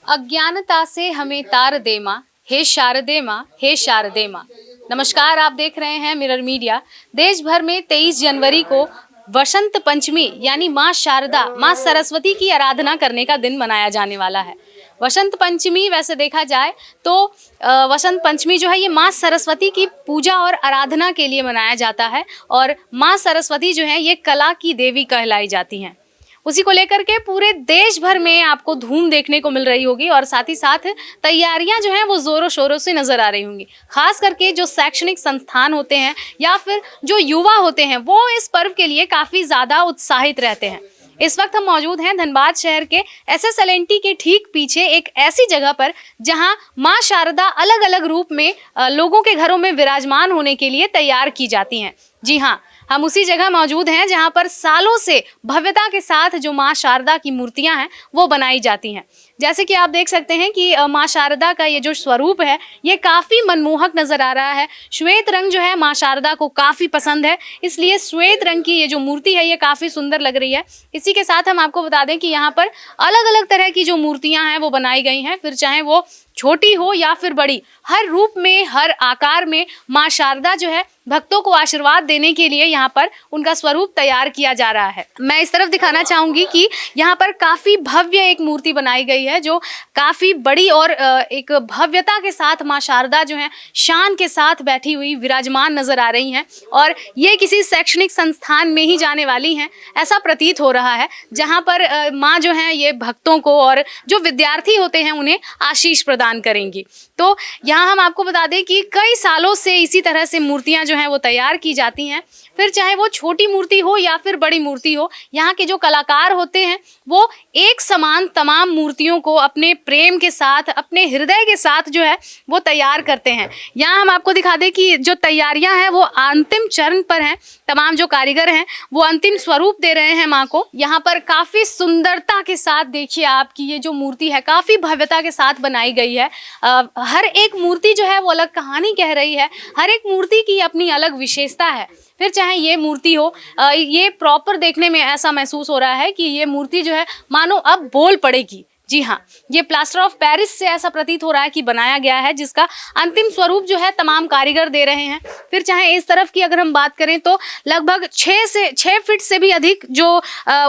अज्ञानता से हमें तार दे माँ, हे शारदे माँ, हे शारदे माँ। नमस्कार, आप देख रहे हैं मिरर मीडिया। देश भर में 23 जनवरी को वसंत पंचमी यानी माँ शारदा, माँ सरस्वती की आराधना करने का दिन मनाया जाने वाला है। वसंत पंचमी वैसे देखा जाए तो वसंत पंचमी जो है ये माँ सरस्वती की पूजा और आराधना के लिए मनाया जाता है। और माँ सरस्वती जो है ये कला की देवी कहलाई जाती हैं। उसी को लेकर के पूरे देश भर में आपको धूम देखने को मिल रही होगी और साथ ही साथ तैयारियां जो हैं वो जोरों शोरों से नजर आ रही होंगी। खास करके जो शैक्षणिक संस्थान होते हैं या फिर जो युवा होते हैं वो इस पर्व के लिए काफ़ी ज़्यादा उत्साहित रहते हैं। इस वक्त हम मौजूद हैं धनबाद शहर के SSLNT के ठीक पीछे एक ऐसी जगह पर जहां मां शारदा अलग अलग रूप में लोगों के घरों में विराजमान होने के लिए तैयार की जाती हैं। जी हां, हम उसी जगह मौजूद हैं जहां पर सालों से भव्यता के साथ जो मां शारदा की मूर्तियां हैं वो बनाई जाती हैं। जैसे कि आप देख सकते हैं कि मां शारदा का ये जो स्वरूप है ये काफ़ी मनमोहक नज़र आ रहा है। श्वेत रंग जो है मां शारदा को काफ़ी पसंद है, इसलिए श्वेत रंग की ये जो मूर्ति है ये काफ़ी सुंदर लग रही है। इसी के साथ हम आपको बता दें कि यहाँ पर अलग अलग तरह की जो मूर्तियाँ हैं वो बनाई गई हैं, फिर चाहे वो छोटी हो या फिर बड़ी, हर रूप में हर आकार में मां शारदा जो है भक्तों को आशीर्वाद देने के लिए यहाँ पर उनका स्वरूप तैयार किया जा रहा है। मैं इस तरफ दिखाना चाहूँगी कि यहाँ पर काफ़ी भव्य एक मूर्ति बनाई गई है जो काफ़ी बड़ी और एक भव्यता के साथ मां शारदा जो है शान के साथ बैठी हुई विराजमान नजर आ रही हैं। और ये किसी शैक्षणिक संस्थान में ही जाने वाली हैं ऐसा प्रतीत हो रहा है, जहाँ पर माँ जो है ये भक्तों को और जो विद्यार्थी होते हैं उन्हें आशीष प्रदान करेंगी। तो यहाँ हम आपको बता दें कि कई सालों से इसी तरह से मूर्तियाँ जो हैं वो तैयार की जाती हैं, फिर चाहे वो छोटी मूर्ति हो या फिर बड़ी मूर्ति हो। यहाँ के जो कलाकार होते हैं वो एक समान तमाम मूर्तियों को अपने प्रेम के साथ, अपने हृदय के साथ जो है वो तैयार करते हैं। यहाँ हम आपको दिखा दें कि जो तैयारियां हैं वो अंतिम चरण पर हैं। तमाम जो कारीगर हैं वो अंतिम स्वरूप दे रहे हैं माँ को। यहाँ पर काफ़ी सुंदरता के साथ देखिए आपकी ये जो मूर्ति है काफ़ी भव्यता के साथ बनाई गई है। हर एक मूर्ति जो है वो अलग कहानी कह रही है, हर एक मूर्ति की अपनी अलग विशेषता है। फिर चाहे ये मूर्ति हो, ये प्रॉपर देखने में ऐसा महसूस हो रहा है कि ये मूर्ति जो है मानो अब बोल पड़ेगी। जी हाँ, ये प्लास्टर ऑफ पेरिस से ऐसा प्रतीत हो रहा है कि बनाया गया है, जिसका अंतिम स्वरूप जो है तमाम कारीगर दे रहे हैं। फिर चाहे इस तरफ की अगर हम बात करें तो लगभग 6 फीट से भी अधिक जो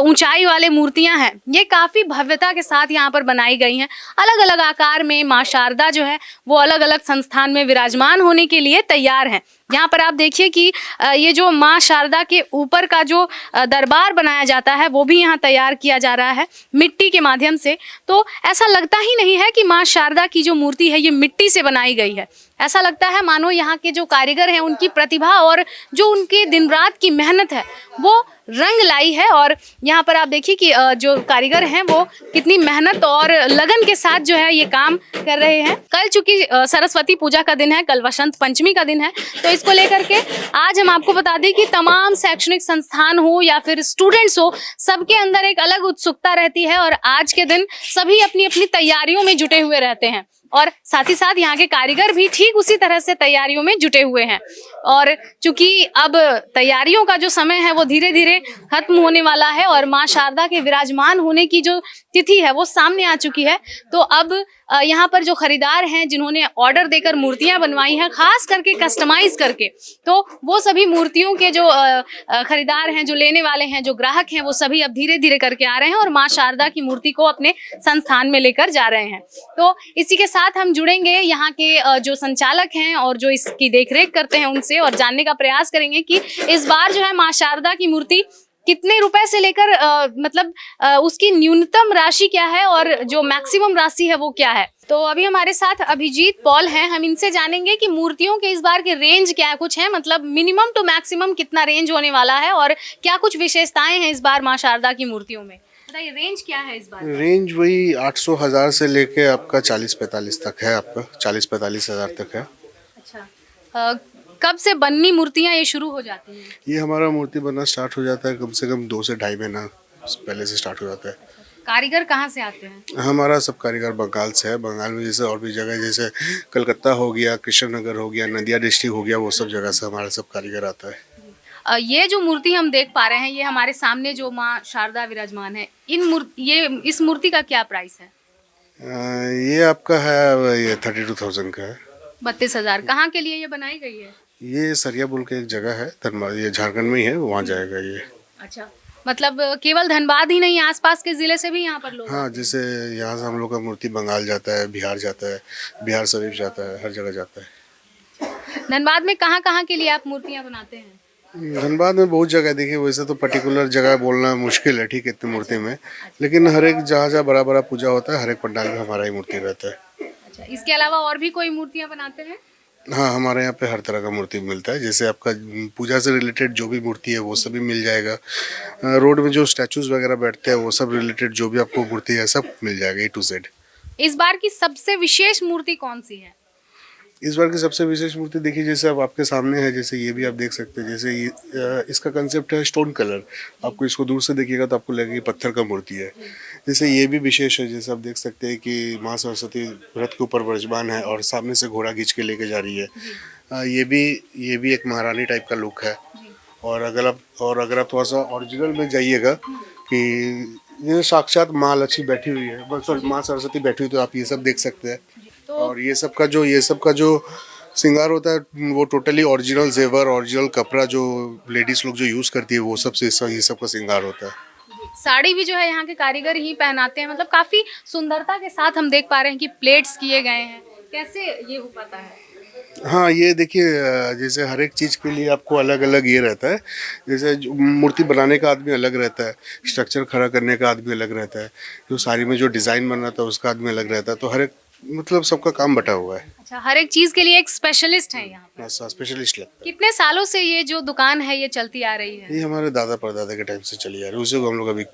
ऊंचाई वाले मूर्तियां हैं ये काफ़ी भव्यता के साथ यहाँ पर बनाई गई हैं। अलग अलग आकार में माँ शारदा जो है वो अलग अलग संस्थान में विराजमान होने के लिए तैयार हैं। यहाँ पर आप देखिए कि ये जो माँ शारदा के ऊपर का जो दरबार बनाया जाता है वो भी यहाँ तैयार किया जा रहा है मिट्टी के माध्यम से। तो ऐसा लगता ही नहीं है कि माँ शारदा की जो मूर्ति है ये मिट्टी से बनाई गई है। ऐसा लगता है मानो यहाँ के जो कारीगर हैं उनकी प्रतिभा और जो उनकी दिन रात की मेहनत है वो रंग लाई है। और यहाँ पर आप देखिए कि जो कारीगर हैं वो कितनी मेहनत और लगन के साथ जो है ये काम कर रहे हैं। कल चूंकि सरस्वती पूजा का दिन है, कल वसंत पंचमी का दिन है, तो इसको लेकर के आज हम आपको बता दें कि तमाम शैक्षणिक संस्थान हो या फिर स्टूडेंट्स हो, सबके अंदर एक अलग उत्सुकता रहती है और आज के दिन सभी अपनी अपनी तैयारियों में जुटे हुए रहते हैं। और साथ ही साथ यहाँ के कारीगर भी ठीक उसी तरह से तैयारियों में जुटे हुए हैं। और चूंकि अब तैयारियों का जो समय है वो धीरे धीरे खत्म होने वाला है और माँ शारदा के विराजमान होने की जो तिथि है वो सामने आ चुकी है, तो अब यहाँ पर जो खरीदार हैं जिन्होंने ऑर्डर देकर मूर्तियाँ बनवाई हैं खास करके कस्टमाइज करके, तो वो सभी मूर्तियों के जो खरीदार हैं, जो लेने वाले हैं, जो ग्राहक हैं, वो सभी अब धीरे धीरे करके आ रहे हैं और माँ शारदा की मूर्ति को अपने संस्थान में लेकर जा रहे हैं। तो इसी के साथ हम जुड़ेंगे यहाँ के जो संचालक हैं और जो इसकी देखरेख करते हैं उनसे और जानने का प्रयास करेंगे कि इस बार जो है माँ शारदा की मूर्ति कितने रुपए से लेकर उसकी न्यूनतम राशि क्या है और जो मैक्सिमम राशि है वो क्या है। तो अभी हमारे साथ अभिजीत पॉल हैं, हम इनसे जानेंगे कि मूर्तियों के इस बार के रेंज क्या कुछ है, मतलब मिनिमम टू मैक्सिमम कितना रेंज होने वाला है और क्या कुछ विशेषताएं हैं इस बार माँ शारदा की मूर्तियों में। बताइए रेंज क्या है इस बार। रेंज वही 800,000 से लेके आपका 40-45 तक है, आपका 40-45 हज़ार तक है। अच्छा, कब से बननी मूर्तियाँ ये शुरू हो जाती हैं? ये हमारा मूर्ति बनना स्टार्ट हो जाता है कम से कम 2 से ढाई महीना पहले से स्टार्ट हो जाता है। कारीगर कहाँ से आते हैं? हमारा सब कारीगर बंगाल से है। बंगाल में जैसे और भी जगह जैसे कलकत्ता हो गया, कृष्णनगर हो गया, नदिया डिस्ट्रिक्ट हो गया, वो सब जगह से हमारा सब कारीगर आता है। ये जो मूर्ति हम देख पा रहे हैं ये हमारे सामने जो माँ शारदा विराजमान है, इस मूर्ति का क्या प्राइस है? ये आपका है, ये 32,000 का है। 32,000 कहाँ के लिए ये बनाई गई है? ये सरिया बोल के एक जगह है धनबाद, ये झारखंड में ही है, वहाँ जाएगा ये। अच्छा, मतलब केवल धनबाद ही नहीं, आसपास के जिले से भी यहाँ पर लोग हाँ, आते हैं। जैसे यहाँ से हम लोग का मूर्ति बंगाल जाता है, बिहार जाता है, बिहार शरीफ जाता है, हर जगह जाता है। धनबाद में कहाँ कहाँ के लिए आप मूर्तियाँ बनाते हैं? धनबाद में बहुत जगह देखिए, वैसे तो पर्टिकुलर जगह बोलना मुश्किल है, ठीक है, इतनी मूर्ति में, लेकिन हर एक जहाँ जहाँ बड़ा बड़ा पूजा होता है, हर एक पंडाल में हमारा ही मूर्ति रहता है। अच्छा, इसके अलावा और भी कोई मूर्तियाँ बनाते हैं? हाँ, हमारे यहाँ पे हर तरह का मूर्ति मिलता है, जैसे आपका पूजा से रिलेटेड जो भी मूर्ति है वो सभी मिल जाएगा। रोड में जो स्टैचूज वगैरह बैठते हैं वो सब रिलेटेड जो भी आपको मूर्ति है सब मिल जाएगा, A to Z। इस बार की सबसे विशेष मूर्ति कौन सी है? इस बार की सबसे विशेष मूर्ति देखिए, जैसे अब आपके सामने है, जैसे ये भी आप देख सकते हैं, जैसे ये इसका कंसेप्ट है स्टोन कलर। आपको इसको दूर से देखिएगा तो आपको लगेगा कि पत्थर का मूर्ति है। जैसे ये भी विशेष है, जैसे आप देख सकते हैं कि माँ सरस्वती रथ के ऊपर विराजमान है और सामने से घोड़ा खींच के लेके जा रही है। ये भी एक महारानी टाइप का लुक है। और अगर आप थोड़ा सा ओरिजिनल में जाइएगा कि ये साक्षात माँ लक्ष्मी बैठी हुई है, सॉरी माँ सरस्वती बैठी हुई, तो आप ये सब देख सकते हैं। तो और ये सब का जो श्रृंगार होता है वो टोटली ओरिजिनल जेवर, ओरिजिनल कपड़ा जो लेडीज लोग जो यूज़ करती है वो सब से ये सब का श्रृंगार होता है। साड़ी भी जो है यहाँ के कारीगर ही पहनाते हैं, मतलब काफी सुंदरता के साथ हम देख पा रहे हैं कि प्लेट्स किए गए हैं। कैसे ये हो पाता है? हाँ, ये देखिए, जैसे हर एक चीज़ के लिए आपको अलग अलग ये रहता है। जैसे मूर्ति बनाने का आदमी अलग रहता है, स्ट्रक्चर खड़ा करने का आदमी अलग रहता है, जो साड़ी में जो डिज़ाइन बनाता है उसका आदमी अलग रहता है, तो हर एक मतलब सबका काम बटा हुआ है। अच्छा, हर एक चीज के लिए एक स्पेशलिस्ट है यहाँ पर। ऐसा स्पेशलिस्ट लगता है। कितने सालों से ये जो दुकान है ये चलती आ रही है? ये हमारे दादा परदादा के टाइम से चली आ रही है, उसी को हम लोग अभी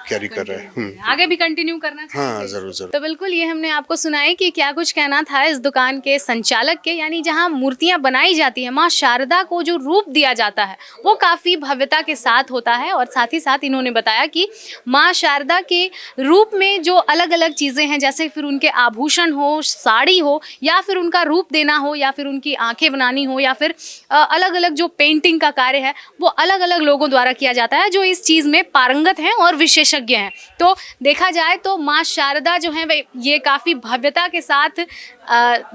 कैरी कर रहे हैं। आगे भी कंटिन्यू करना चाहिए। हाँ, जरूर जरूर। तो बिल्कुल ये हमने आपको सुनाई कि क्या कुछ कहना था इस दुकान के संचालक के, यानी जहां मूर्तियां बनाई जाती हैं, माँ शारदा को जो रूप दिया जाता है वो काफ़ी भव्यता के साथ होता है। और साथ ही साथ इन्होंने बताया कि माँ शारदा के रूप में जो अलग अलग चीज़ें हैं, जैसे फिर उनके आभूषण हो, साड़ी हो, या फिर उनका रूप देना हो, या फिर उनकी आंखें बनानी हो, या फिर अलग अलग जो पेंटिंग का कार्य है वो अलग अलग लोगों द्वारा किया जाता है जो इस चीज़ में पारंगत हैं और विशेषज्ञ हैं। तो देखा जाए तो माँ शारदा जो है ये काफ़ी भव्यता के साथ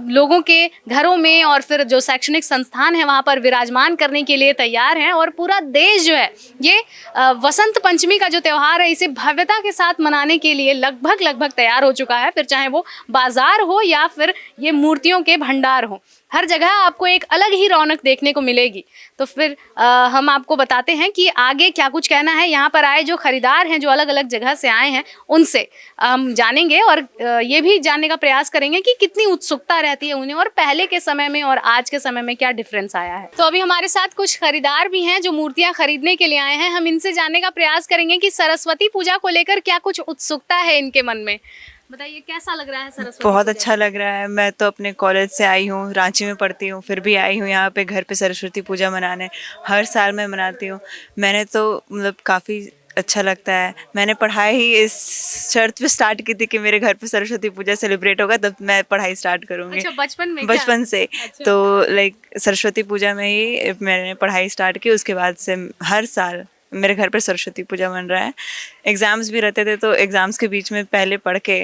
लोगों के घरों में और फिर जो शैक्षणिक संस्थान है वहाँ पर विराजमान करने के लिए तैयार हैं। और पूरा देश जो है ये वसंत पंचमी का जो त्यौहार है इसे भव्यता के साथ मनाने के लिए लगभग तैयार हो चुका है। फिर चाहे वो बाजार हो या फिर ये मूर्तियों के भंडार हो, हर जगह आपको एक अलग ही रौनक देखने को मिलेगी। तो फिर हम आपको बताते हैं कि आगे क्या कुछ कहना है यहाँ पर आए जो खरीदार हैं, जो अलग अलग जगह से आए हैं, उनसे हम जानेंगे और ये भी जानने का प्रयास करेंगे कि कितनी उत्सुकता रहती है उन्हें और पहले के समय में और आज के समय में क्या डिफरेंस आया है। तो अभी हमारे साथ कुछ खरीदार भी हैं जो मूर्तियाँ खरीदने के लिए आए हैं। हम इनसे जानने का प्रयास करेंगे कि सरस्वती पूजा को लेकर क्या कुछ उत्सुकता है इनके मन में। बताइए कैसा लग रहा है सरस्वती बहुत पूजा? अच्छा लग रहा है। मैं तो अपने कॉलेज से आई हूँ, रांची में पढ़ती हूँ, फिर भी आई हूँ यहाँ पे घर पे सरस्वती पूजा मनाने। हर साल मैं मनाती हूँ। मैंने तो मतलब काफ़ी अच्छा लगता है। मैंने पढ़ाई ही इस शर्त पे स्टार्ट की थी कि मेरे घर पे सरस्वती पूजा सेलिब्रेट होगा तब मैं पढ़ाई स्टार्ट करूँगी। अच्छा, बचपन में क्या? बचपन से। अच्छा। तो लाइक सरस्वती पूजा में ही मैंने पढ़ाई स्टार्ट की। उसके बाद से हर साल मेरे घर पर सरस्वती पूजा बन रहा है। एग्ज़ाम्स भी रहते थे तो एग्ज़ाम्स के बीच में पहले पढ़ के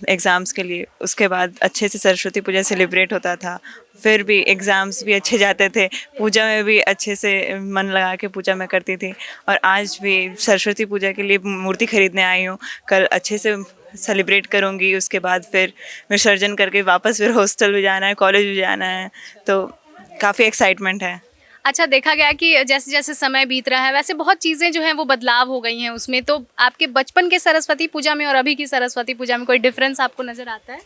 एग्ज़ाम्स के लिए, उसके बाद अच्छे से सरस्वती पूजा सेलिब्रेट होता था। फिर भी एग्ज़ाम्स भी अच्छे जाते थे, पूजा में भी अच्छे से मन लगा के पूजा मैं करती थी। और आज भी सरस्वती पूजा के लिए मूर्ति खरीदने आई हूँ। कल अच्छे से सेलिब्रेट करूँगी, उसके बाद फिर विसर्जन करके वापस फिर हॉस्टल भी जाना है, कॉलेज भी जाना है, तो काफ़ी एक्साइटमेंट है। अच्छा, देखा गया कि जैसे जैसे समय बीत रहा है वैसे बहुत चीज़ें जो हैं वो बदलाव हो गई हैं उसमें। तो आपके बचपन के सरस्वती पूजा में और अभी की सरस्वती पूजा में कोई डिफरेंस आपको नज़र आता है?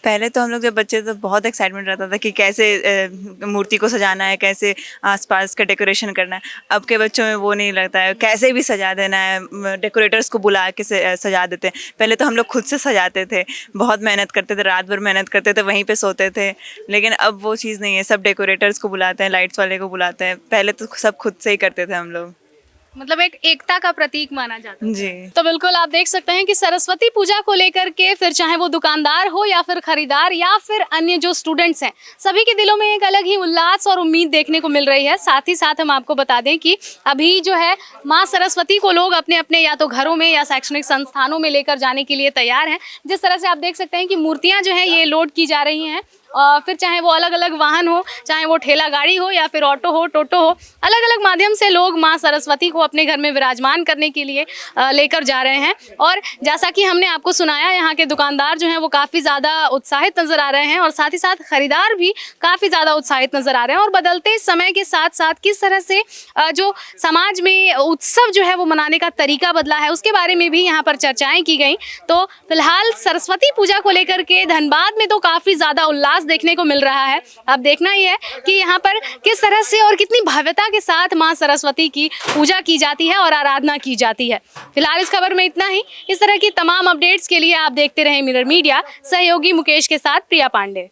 पहले तो हम लोग जब बच्चे तो बहुत एक्साइटमेंट रहता था कि कैसे मूर्ति को सजाना है, कैसे आसपास का डेकोरेशन करना है। अब के बच्चों में वो नहीं लगता है, कैसे भी सजा देना है, डेकोरेटर्स को बुला के सजा देते हैं। पहले तो हम लोग खुद से सजाते थे, बहुत मेहनत करते थे, रात भर मेहनत करते थे, वहीं पे सोते थे। लेकिन अब वो चीज़ नहीं है, सब डेकोरेटर्स को बुलाते हैं, लाइट्स वाले को बुलाते हैं। पहले तो सब खुद से ही करते थे हम लोग। मतलब एक एकता का प्रतीक माना जाता है। जी। तो बिल्कुल आप देख सकते हैं कि सरस्वती पूजा को लेकर के फिर चाहे वो दुकानदार हो या फिर खरीदार या फिर अन्य जो स्टूडेंट्स हैं, सभी के दिलों में एक अलग ही उल्लास और उम्मीद देखने को मिल रही है। साथ ही साथ हम आपको बता दें कि अभी जो है माँ सरस्वती को लोग अपने अपने या तो घरों में या शैक्षणिक संस्थानों में लेकर जाने के लिए तैयार हैं। जिस तरह से आप देख सकते हैं कि मूर्तियाँ जो हैं ये लोड की जा रही हैं, फिर चाहे वो अलग अलग वाहन हो, चाहे वो ठेला गाड़ी हो या फिर ऑटो हो, टोटो हो, अलग अलग माध्यम से लोग माँ सरस्वती को अपने घर में विराजमान करने के लिए लेकर जा रहे हैं। और जैसा कि हमने आपको सुनाया, यहाँ के दुकानदार जो हैं वो काफ़ी ज़्यादा उत्साहित नज़र आ रहे हैं और साथ ही साथ खरीदार भी काफ़ी ज़्यादा उत्साहित नज़र आ रहे हैं। और बदलते समय के साथ साथ किस तरह से जो समाज में उत्सव जो है वो मनाने का तरीका बदला है, उसके बारे में भी यहाँ पर चर्चाएँ की गई। तो फिलहाल सरस्वती पूजा को लेकर के धनबाद में तो काफ़ी ज़्यादा उल्लास देखने को मिल रहा है। अब देखना ही है कि यहाँ पर किस तरह से और कितनी भव्यता के साथ माँ सरस्वती की पूजा की जाती है और आराधना की जाती है। फिलहाल इस खबर में इतना ही। इस तरह की तमाम अपडेट्स के लिए आप देखते रहें मिरर मीडिया। सहयोगी मुकेश के साथ प्रिया पांडे।